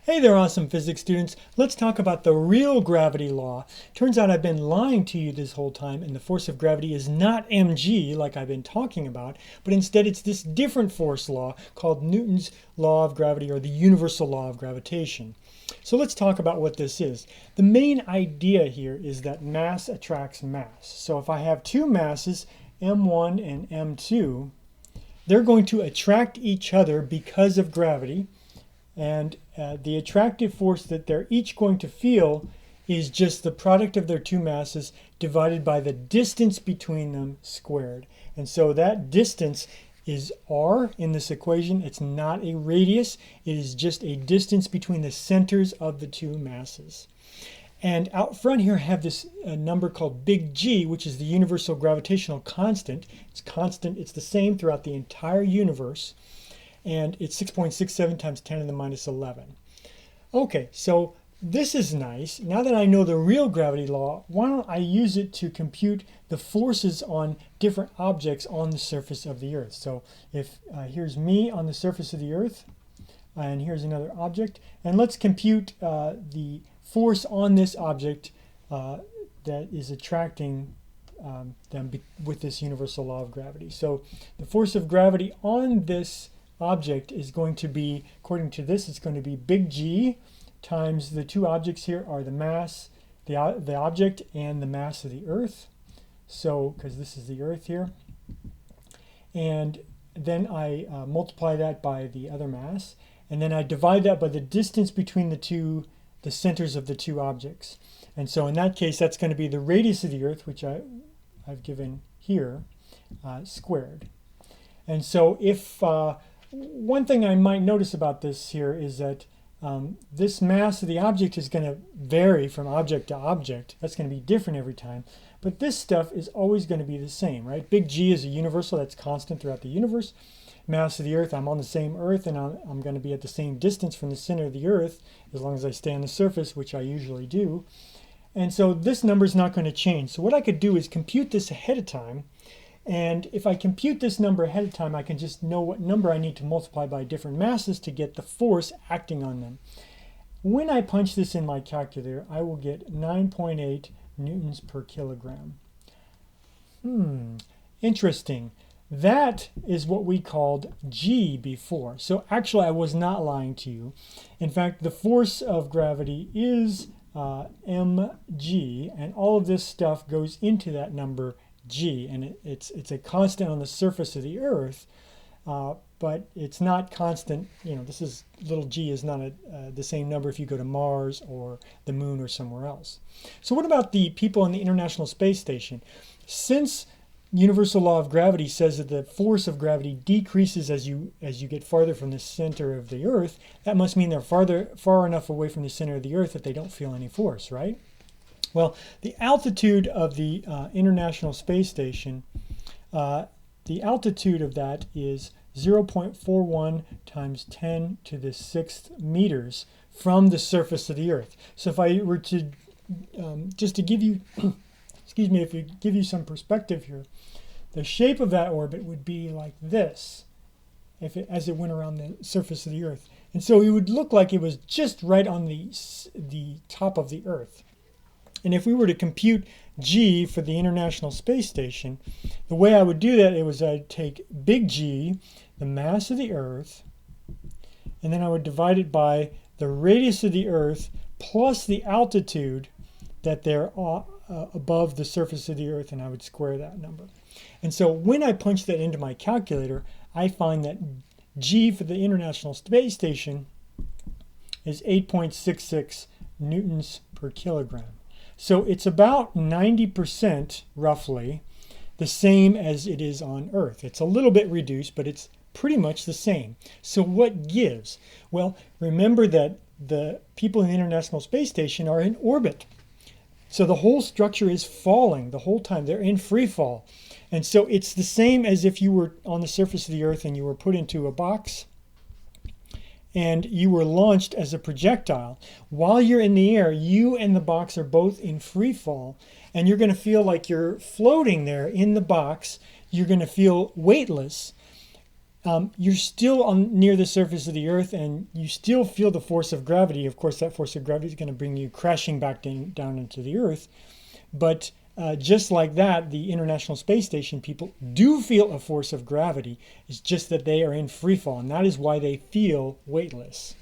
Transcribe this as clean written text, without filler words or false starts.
Hey there, awesome physics students. Let's talk about the real gravity law. Turns out I've been lying to you this whole time, and the force of gravity is not mg like I've been talking about, but instead it's this different force law called Newton's law of gravity, or the universal law of gravitation. So let's talk about what this is. The main idea here is that mass attracts mass. So if I have two masses, m1 and m2, they're going to attract each other because of gravity. And the attractive force that they're each going to feel is just the product of their two masses divided by the distance between them squared. And so that distance is r in this equation. It's not a radius. It is just a distance between the centers of the two masses. And out front here I have this number called big G, which is the universal gravitational constant. It's constant. It's the same throughout the entire universe. And it's 6.67 times 10 to the minus 11. Okay, so this is nice. Now that I know the real gravity law, why don't I use it to compute the forces on different objects on the surface of the Earth. So if here's me on the surface of the Earth, and here's another object, and let's compute the force on this object that is attracting them with this universal law of gravity. So the force of gravity on this object is going to be, according to this, it's going to be big G times the two objects here are the mass, the object, and the mass of the Earth. So, because this is the Earth here. And then I multiply that by the other mass. And then I divide that by the distance between the centers of the two objects. And so in that case, that's going to be the radius of the Earth, which I've given here, squared. And so if one thing I might notice about this here is that this mass of the object is going to vary from object to object. That's going to be different every time. But this stuff is always going to be the same, right? Big G is a universal that's constant throughout the universe. Mass of the Earth, I'm on the same Earth, and I'm going to be at the same distance from the center of the Earth as long as I stay on the surface, which I usually do. And so this number is not going to change. So what I could do is compute this ahead of time. And if I compute this number ahead of time, I can just know what number I need to multiply by different masses to get the force acting on them. When I punch this in my calculator, I will get 9.8 newtons per kilogram. Interesting. That is what we called G before. So actually, I was not lying to you. In fact, the force of gravity is mg, and all of this stuff goes into that number G, and it's a constant on the surface of the Earth, but it's not constant. You know, this is little g is not the same number if you go to Mars or the Moon or somewhere else. So what about the people on the International Space Station? Since universal law of gravity says that the force of gravity decreases as you get farther from the center of the Earth, that must mean they're far enough away from the center of the Earth that they don't feel any force, right? Well, the altitude of the International Space Station, the altitude of that is 0.41 times 10 to the 6th meters from the surface of the Earth. So if I were to, just to give you, excuse me, if you give you some perspective here, the shape of that orbit would be like this as it went around the surface of the Earth. And so it would look like it was just right on the top of the Earth. And if we were to compute G for the International Space Station, the way I would do that was I'd take big G, the mass of the Earth, and then I would divide it by the radius of the Earth plus the altitude that they're above the surface of the Earth, and I would square that number. And so when I punch that into my calculator, I find that G for the International Space Station is 8.66 newtons per kilogram. So it's about 90% roughly the same as it is on Earth. It's a little bit reduced, but it's pretty much the same. So what gives? Well, remember that the people in the International Space Station are in orbit. So the whole structure is falling the whole time. They're in free fall. And so it's the same as if you were on the surface of the Earth and you were put into a box and you were launched as a projectile. While you're in the air, you and the box are both in free fall, and you're going to feel like you're floating there in the box. You're going to feel weightless. you're still near the surface of the Earth, and you still feel the force of gravity. Of course, that force of gravity is going to bring you crashing back down into the Earth. But just like that, the International Space Station people do feel a force of gravity. It's just that they are in free fall, and that is why they feel weightless.